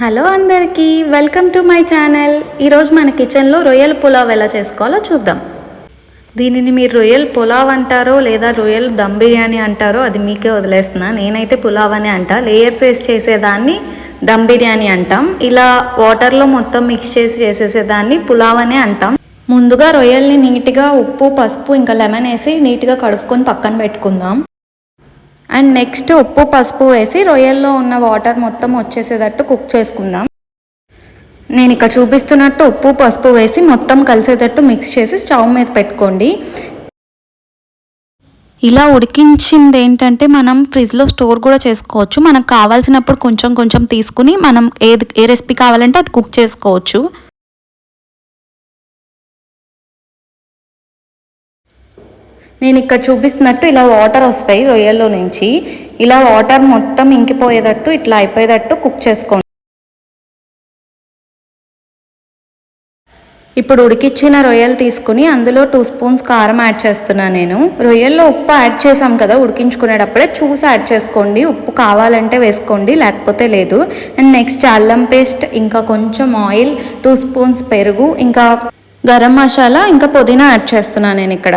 Hello అందరికీ, welcome to my channel. ఈరోజు మన కిచెన్లో రొయ్యల పులావ్ ఎలా చేసుకోవాలో చూద్దాం. దీనిని మీరు రొయ్యల పులావ్ అంటారో లేదా రొయ్యల దమ్ బిర్యానీ అంటారో అది మీకే వదిలేస్తున్నా. నేనైతే పులావ్ అని అంటా. లేయర్స్ వేసి చేసేదాన్ని దమ్ బిర్యానీ అంటాం. ఇలా వాటర్లో మొత్తం మిక్స్ చేసి చేసేసేదాన్ని పులావ్ అనే అంటాం. ముందుగా రొయ్యల్ని నీట్గా ఉప్పు, పసుపు ఇంకా లెమన్ వేసి నీట్గా కడుక్కొని పక్కన పెట్టుకుందాం. అండ్ నెక్స్ట్ ఉప్పు, పసుపు వేసి రొయ్యల్లో ఉన్న వాటర్ మొత్తం వచ్చేసేటట్టు కుక్ చేసుకుందాం. నేను ఇక్కడ చూపిస్తున్నట్టు ఉప్పు, పసుపు వేసి మొత్తం కలిసేటట్టు మిక్స్ చేసి స్టవ్ మీద పెట్టుకోండి. ఇలా ఉడికించింది ఏంటంటే మనం ఫ్రిడ్జ్లో స్టోర్ కూడా చేసుకోవచ్చు. మనకు కావాల్సినప్పుడు కొంచెం కొంచెం తీసుకుని మనం ఏ రెసిపీ కావాలంటే అది కుక్ చేసుకోవచ్చు. నేను ఇక్కడ చూపిస్తున్నట్టు ఇలా వాటర్ వస్తాయి రొయ్యల్లో నుంచి. ఇలా వాటర్ మొత్తం ఇంకిపోయేటట్టు ఇట్లా అయిపోయేటట్టు కుక్ చేసుకోండి. ఇప్పుడు ఉడికిచ్చిన రొయ్యలు తీసుకుని అందులో 2 స్పూన్స్ కారం యాడ్ చేస్తున్నాను. నేను రొయ్యల్లో ఉప్పు యాడ్ చేసాం కదా, ఉడికించుకునేటప్పుడే చూసి యాడ్ చేసుకోండి. ఉప్పు కావాలంటే వేసుకోండి, లేకపోతే లేదు. అండ్ నెక్స్ట్ అల్లం పేస్ట్, ఇంకా కొంచెం ఆయిల్, 2 స్పూన్స్ పెరుగు, ఇంకా గరం మసాలా, ఇంకా పుదీనా యాడ్ చేస్తున్నాను నేను ఇక్కడ.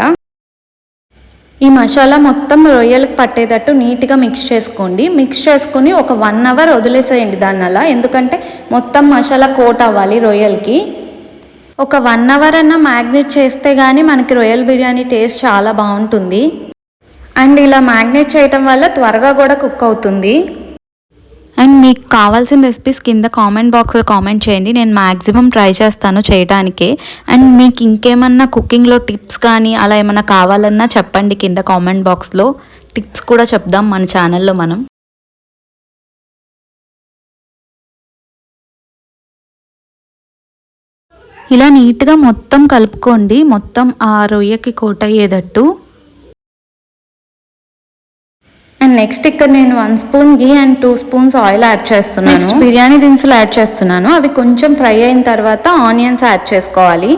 ఈ మసాలా మొత్తం రొయ్యలకు పట్టేటట్టు నీట్గా మిక్స్ చేసుకోండి. మిక్స్ చేసుకుని ఒక 1 అవర్ వదిలేసేయండి దాన్ని అలా, ఎందుకంటే మొత్తం మసాలా కోట్ అవ్వాలి రొయ్యలకి. ఒక 1 అవర్ అన్న మ్యాగ్నేట్ చేస్తే కానీ మనకి రొయ్యల బిర్యానీ టేస్ట్ చాలా బాగుంటుంది. అండ్ ఇలా మ్యాగ్నేట్ చేయటం వల్ల త్వరగా కూడా కుక్ అవుతుంది. అండ్ మీకు కావాల్సిన రెసిపీస్ కింద కామెంట్ బాక్స్లో కామెంట్ చేయండి. నేను మ్యాక్సిమం ట్రై చేస్తాను చేయడానికే. అండ్ మీకు ఇంకేమన్నా కుకింగ్లో టిప్స్ కానీ అలా ఏమన్నా కావాలన్నా చెప్పండి కింద కామెంట్ బాక్స్లో. టిప్స్ కూడా చెప్దాం మన ఛానల్లో మనం. ఇలా నీట్గా మొత్తం కలుపుకోండి, మొత్తం ఆ రొయ్యకి కోట్ అయ్యేటట్టు. అండ్ నెక్స్ట్ ఇక్కడ నేను 1 spoon ghee and 2 spoons oil add చేస్తున్నాను. నెక్స్ట్ బిర్యానీ దినుసులు యాడ్ చేస్తున్నాను. అవి కొంచెం ఫ్రై అయిన తర్వాత ఆనియన్స్ యాడ్ చేసుకోవాలి.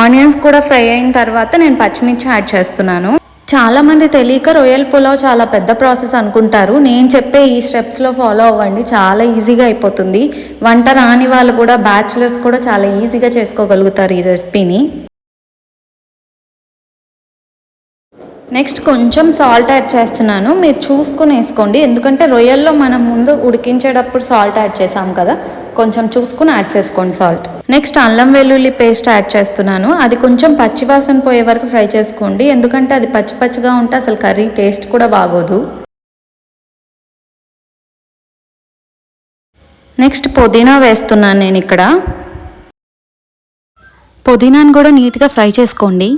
ఆనియన్స్ కూడా ఫ్రై అయిన తర్వాత నేను పచ్చిమిర్చి యాడ్ చేస్తున్నాను. చాలామంది తెలియక రొయ్యల పులావ్ చాలా పెద్ద ప్రాసెస్ అనుకుంటారు. నేను చెప్పే ఈ స్టెప్స్లో ఫాలో అవ్వండి, చాలా ఈజీగా అయిపోతుంది. వంట రాని వాళ్ళు కూడా, బ్యాచిలర్స్ కూడా చాలా ఈజీగా చేసుకోగలుగుతారు ఈ రెసిపీని. నెక్స్ట్ కొంచెం సాల్ట్ యాడ్ చేస్తున్నాను. మీరు చూసుకొని వేసుకోండి, ఎందుకంటే రొయ్యల్లో మనం ముందు ఉడికించేటప్పుడు సాల్ట్ యాడ్ చేసాం కదా, కొంచెం చూసుకుని యాడ్ చేసుకోండి సాల్ట్. నెక్స్ట్ అల్లం వెల్లుల్లి పేస్ట్ యాడ్ చేస్తున్నాను. అది కొంచెం పచ్చివాసన పోయే వరకు ఫ్రై చేసుకోండి, ఎందుకంటే అది పచ్చి పచ్చిగా ఉంటే అసలు కర్రీ టేస్ట్ కూడా బాగోదు. నెక్స్ట్ పుదీనా వేస్తున్నాను నేను ఇక్కడ. పుదీనాను కూడా నీట్గా ఫ్రై చేసుకోండి.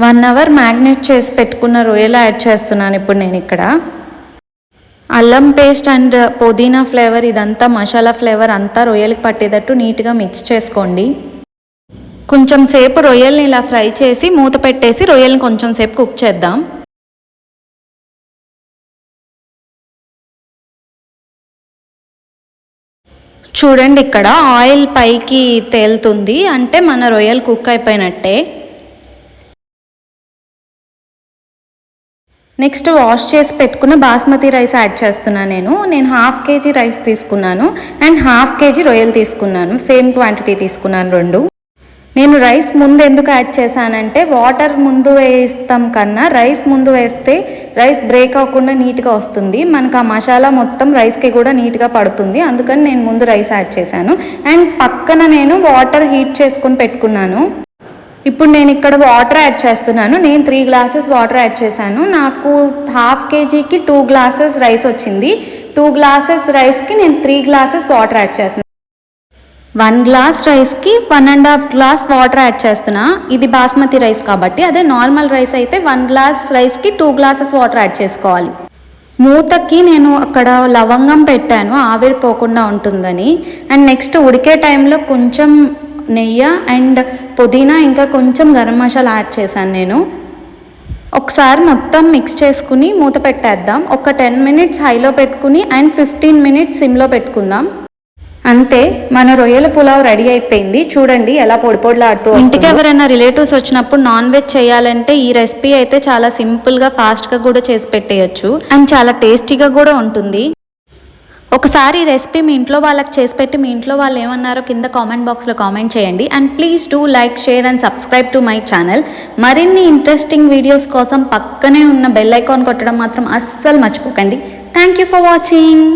1 అవర్ మ్యాగ్నేట్ చేసి పెట్టుకున్న రొయ్యలు యాడ్ చేస్తున్నాను ఇప్పుడు నేను ఇక్కడ. అల్లం పేస్ట్ అండ్ పుదీనా ఫ్లేవర్, ఇదంతా మసాలా ఫ్లేవర్ అంతా రొయ్యలకు పట్టేటట్టు నీట్గా మిక్స్ చేసుకోండి. కొంచెం సేపు రొయ్యల్ని ఇలా ఫ్రై చేసి మూత పెట్టేసి రొయ్యల్ని కొంచెం సేపు కుక్ చేద్దాం. చూడండి ఇక్కడ ఆయిల్ పైకి తేలుతుంది, అంటే మన రొయ్యలు కుక్ అయిపోయినట్టే. నెక్స్ట్ వాష్ చేసి పెట్టుకున్న బాస్మతి రైస్ యాడ్ చేస్తున్నాను నేను 1/2 కేజీ రైస్ తీసుకున్నాను అండ్ 1/2 కేజీ రొయ్యలు తీసుకున్నాను. సేమ్ క్వాంటిటీ తీసుకున్నాను రెండు. నేను రైస్ ముందు ఎందుకు యాడ్ చేశానంటే, వాటర్ ముందు వేస్తాం కన్నా రైస్ ముందు వేస్తే రైస్ బ్రేక్ అవ్వకుండా నీట్గా వస్తుంది. మనకు ఆ మసాలా మొత్తం రైస్కి కూడా నీట్గా పడుతుంది. అందుకని నేను ముందు రైస్ యాడ్ చేశాను. అండ్ పక్కన నేను వాటర్ హీట్ చేసుకొని పెట్టుకున్నాను. ఇప్పుడు నేను ఇక్కడ వాటర్ యాడ్ చేస్తున్నాను. నేను 3 గ్లాసెస్ వాటర్ యాడ్ చేశాను. నాకు 1/2 కేజీకి 2 గ్లాసెస్ రైస్ వచ్చింది. 2 గ్లాసెస్ రైస్కి నేను 3 గ్లాసెస్ వాటర్ యాడ్ చేస్తున్నాను. 1 గ్లాస్ రైస్కి 1.5 గ్లాస్ వాటర్ యాడ్ చేస్తున్నా. ఇది బాస్మతి రైస్ కాబట్టి. అదే నార్మల్ రైస్ అయితే 1 గ్లాస్ రైస్కి 2 గ్లాసెస్ వాటర్ యాడ్ చేసుకోవాలి. మూతకి నేను అక్కడ లవంగం పెట్టాను, ఆవిరిపోకుండా ఉంటుందని. అండ్ నెక్స్ట్ ఉడికే టైంలో కొంచెం నెయ్యి అండ్ పుదీనా ఇంకా కొంచెం గరం మసాలా యాడ్ చేశాను నేను. ఒకసారి మొత్తం మిక్స్ చేసుకుని మూత పెట్టేద్దాం. ఒక 10 మినిట్స్ హైలో పెట్టుకుని అండ్ 15 మినిట్స్ సిమ్లో పెట్టుకుందాం. అంతే, మన రొయ్యల పులావ్ రెడీ అయిపోయింది. చూడండి ఎలా పొడిలాడుతూ. ఇంటికి ఎవరైనా రిలేటివ్స్ వచ్చినప్పుడు నాన్ వెజ్ చేయాలంటే ఈ రెసిపీ అయితే చాలా సింపుల్గా ఫాస్ట్గా కూడా చేసి పెట్టేయచ్చు అండ్ చాలా టేస్టీగా కూడా ఉంటుంది. ఒకసారి ఈ రెసిపీ మీ ఇంట్లో వాళ్ళకి చేసి పెట్టి మీ ఇంట్లో వాళ్ళు ఏమన్నారో కింద కామెంట్ బాక్స్లో కామెంట్ చేయండి. And please do like, share and subscribe to my channel. మరిన్ని ఇంట్రెస్టింగ్ వీడియోస్ కోసం పక్కనే ఉన్న బెల్ ఐకాన్ కొట్టడం మాత్రం అస్సలు మర్చిపోకండి. Thank you for watching.